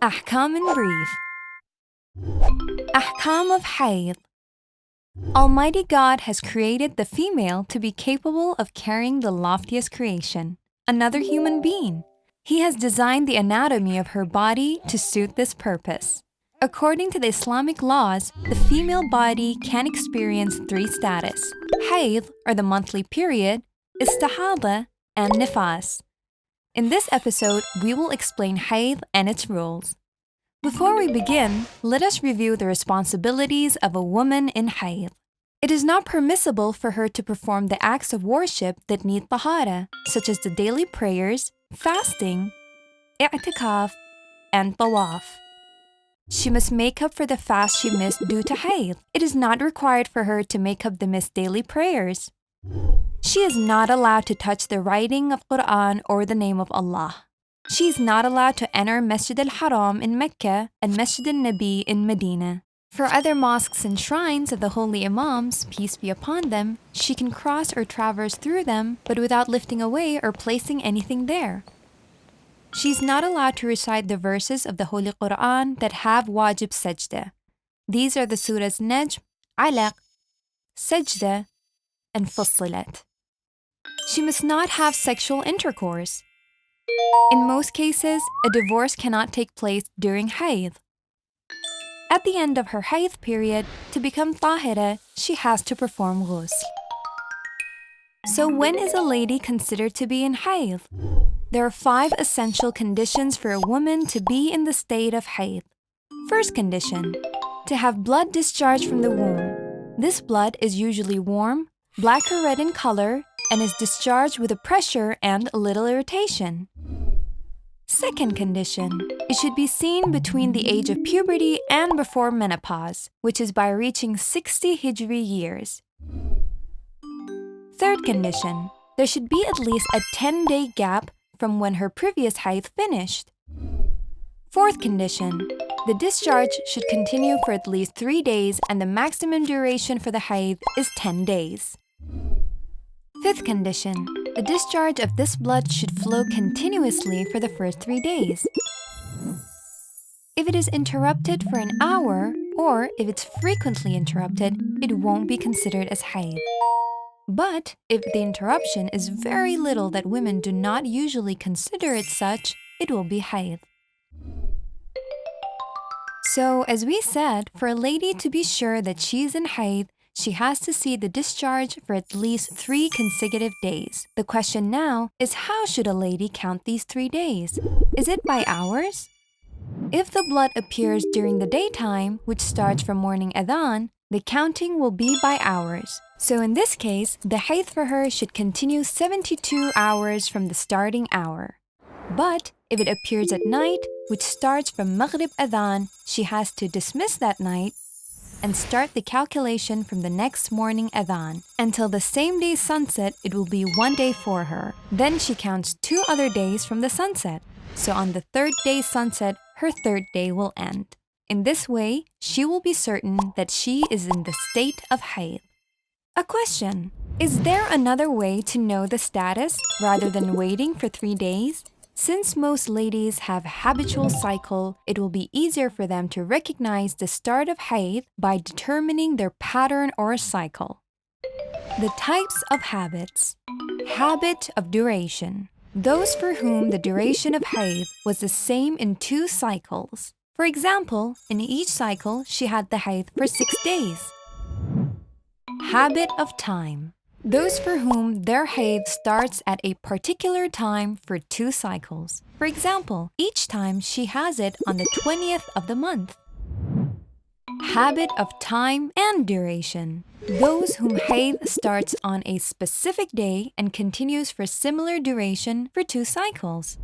Ahkam in brief. Ahkam of Haydh. Almighty God has created the female to be capable of carrying the loftiest creation, another human being. He has designed the anatomy of her body to suit this purpose. According to the Islamic laws, the female body can experience three status: Haydh, or the monthly period, Istihada, and Nifas. In this episode, we will explain Haydh and its rules. Before we begin, let us review the responsibilities of a woman in Haydh. It is not permissible for her to perform the acts of worship that need tahara, such as the daily prayers, fasting, i'tikaf, and tawaf. She must make up for the fast she missed due to Haydh. It is not required for her to make up the missed daily prayers. She is not allowed to touch the writing of Quran or the name of Allah. She is not allowed to enter Masjid al-Haram in Mecca and Masjid al-Nabi in Medina. For other mosques and shrines of the holy imams, peace be upon them, she can cross or traverse through them, but without lifting away or placing anything there. She is not allowed to recite the verses of the Holy Quran that have wajib sajda. These are the surahs Najm, Alaq, Sajda, and Fussilat. She must not have sexual intercourse. In most cases, a divorce cannot take place during Haydh. At the end of her Haydh period, to become tahira, she has to perform ghusl. So when is a lady considered to be in Haydh? There are 5 essential conditions for a woman to be in the state of Haydh. First condition, to have blood discharged from the womb. This blood is usually warm, black or red in color, and is discharged with a pressure and a little irritation. Second condition, it should be seen between the age of puberty and before menopause, which is by reaching 60 Hijri years. Third condition, there should be at least a 10-day gap from when her previous Haydh finished. Fourth condition, the discharge should continue for at least 3 days and the maximum duration for the Haydh is 10 days. Fifth condition, the discharge of this blood should flow continuously for the first 3 days. If it is interrupted for an hour, or if it's frequently interrupted, it won't be considered as Haydh. But if the interruption is very little that women do not usually consider it such, it will be Haydh. So, as we said, for a lady to be sure that she's in Haydh, she has to see the discharge for at least 3 consecutive days. The question now is, how should a lady count these 3 days? Is it by hours? If the blood appears during the daytime, which starts from morning adhan, the counting will be by hours. So in this case, the Haydh for her should continue 72 hours from the starting hour. But if it appears at night, which starts from Maghrib adhan, she has to dismiss that night and start the calculation from the next morning adhan. Until the same day's sunset, it will be 1 day for her. Then she counts 2 other days from the sunset. So on the 3rd day's sunset, her 3rd day will end. In this way, she will be certain that she is in the state of Haydh. A question: is there another way to know the status rather than waiting for 3 days? Since most ladies have habitual cycle, it will be easier for them to recognize the start of Haydh by determining their pattern or cycle. The types of habits. Habit of duration. Those for whom the duration of Haydh was the same in 2 cycles. For example, in each cycle, she had the Haydh for 6 days. Habit of time. Those for whom their Haydh starts at a particular time for 2 cycles. For example, each time she has it on the 20th of the month. Habit of time and duration. Those whom Haydh starts on a specific day and continues for similar duration for 2 cycles.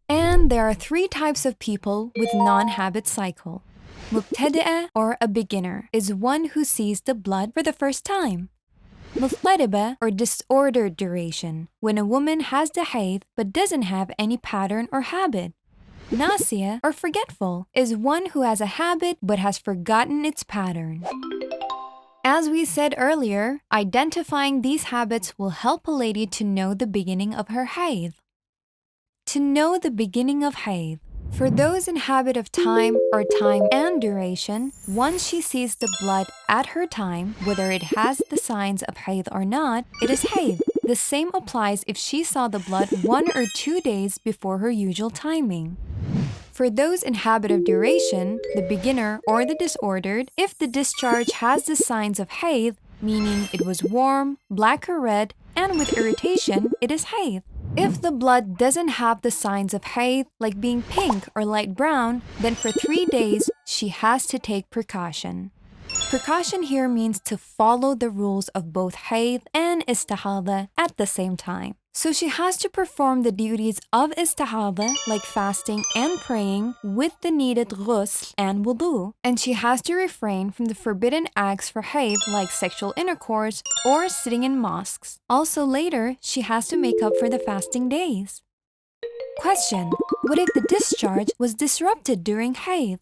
And there are 3 types of people with non-habit cycle. Mubtadi'a, or a beginner, is one who sees the blood for the first time. Mutariba, or disordered duration, when a woman has the Haydh but doesn't have any pattern or habit. Nasiya, or forgetful, is one who has a habit but has forgotten its pattern. As we said earlier, identifying these habits will help a lady to know the beginning of her Haydh. To know the beginning of Haydh. For those in habit of time or time and duration, once she sees the blood at her time, whether it has the signs of Haydh or not, it is Haydh. The same applies if she saw the blood 1 or 2 days before her usual timing. For those in habit of duration, the beginner or the disordered, if the discharge has the signs of Haydh, meaning it was warm, black or red, and with irritation, it is Haydh. If the blood doesn't have the signs of Haydh, like being pink or light brown, then for 3 days, she has to take precaution. Precaution here means to follow the rules of both Haydh and Istihada at the same time. So she has to perform the duties of Istihada, like fasting and praying, with the needed ghusl and wudu. And she has to refrain from the forbidden acts for Haydh, like sexual intercourse or sitting in mosques. Also later, she has to make up for the fasting days. Question: what if the discharge was disrupted during Haydh?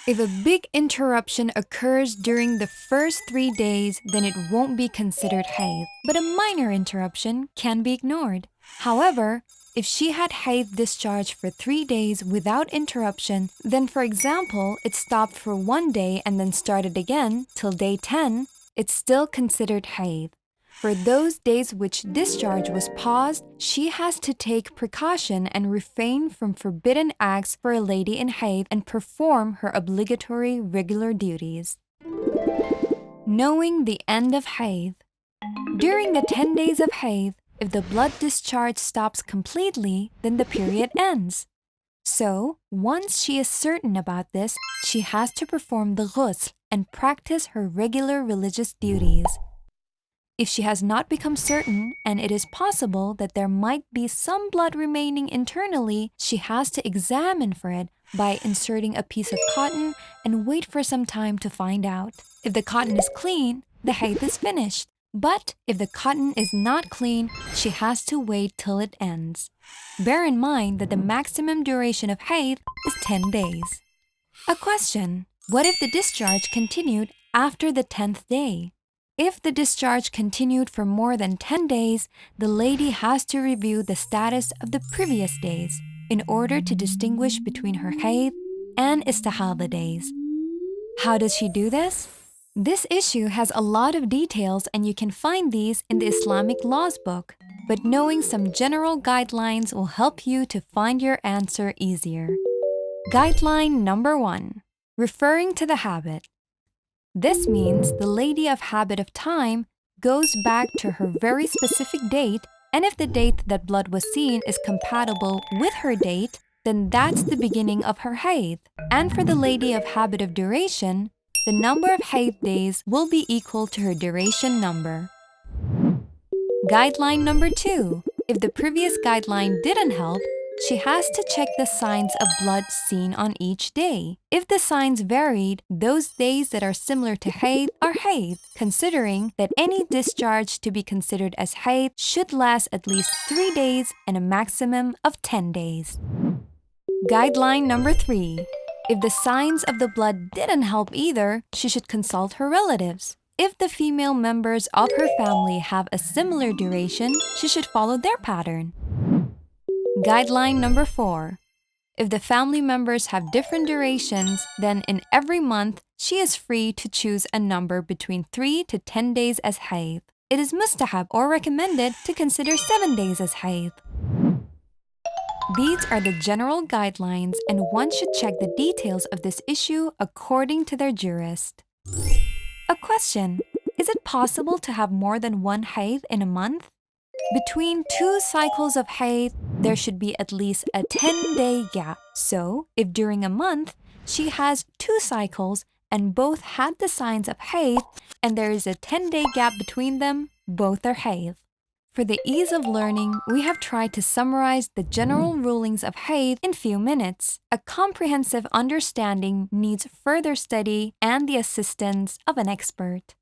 If a big interruption occurs during the first 3 days, then it won't be considered Haydh, but a minor interruption can be ignored. However, if she had Haydh discharge for 3 days without interruption, then for example, it stopped for 1 day and then started again till day 10, it's still considered Haydh. For those days which discharge was paused, she has to take precaution and refrain from forbidden acts for a lady in Haydh and perform her obligatory regular duties. Knowing the end of Haydh. During the 10 days of Haydh, if the blood discharge stops completely, then the period ends. So, once she is certain about this, she has to perform the ghusl and practice her regular religious duties. If she has not become certain, and it is possible that there might be some blood remaining internally, she has to examine for it by inserting a piece of cotton and wait for some time to find out. If the cotton is clean, the Haydh is finished. But if the cotton is not clean, she has to wait till it ends. Bear in mind that the maximum duration of Haydh is 10 days. A question: what if the discharge continued after the 10th day? If the discharge continued for more than 10 days, the lady has to review the status of the previous days in order to distinguish between her Haydh and Istihada days. How does she do this? This issue has a lot of details and you can find these in the Islamic laws book, but knowing some general guidelines will help you to find your answer easier. Guideline number 1. Referring to the habit. This means the lady of habit of time goes back to her very specific date, and if the date that blood was seen is compatible with her date, then that's the beginning of her Haydh. And for the lady of habit of duration, the number of Haydh days will be equal to her duration number. Guideline number 2. If the previous guideline didn't help, she has to check the signs of blood seen on each day. If the signs varied, those days that are similar to Haydh are Haydh, considering that any discharge to be considered as Haydh should last at least 3 days and a maximum of 10 days. Guideline number 3. If the signs of the blood didn't help either, she should consult her relatives. If the female members of her family have a similar duration, she should follow their pattern. Guideline number 4. If the family members have different durations, then in every month, she is free to choose a number between 3 to 10 days as Haydh. It is mustahab or recommended to consider 7 days as Haydh. These are the general guidelines, and one should check the details of this issue according to their jurist. A question: is it possible to have more than one Haydh in a month? Between 2 cycles of Haydh, there should be at least a 10-day gap. So, if during a month, she has 2 cycles and both had the signs of Haydh, and there is a 10-day gap between them, both are Haydh. For the ease of learning, we have tried to summarize the general rulings of Haydh in few minutes. A comprehensive understanding needs further study and the assistance of an expert.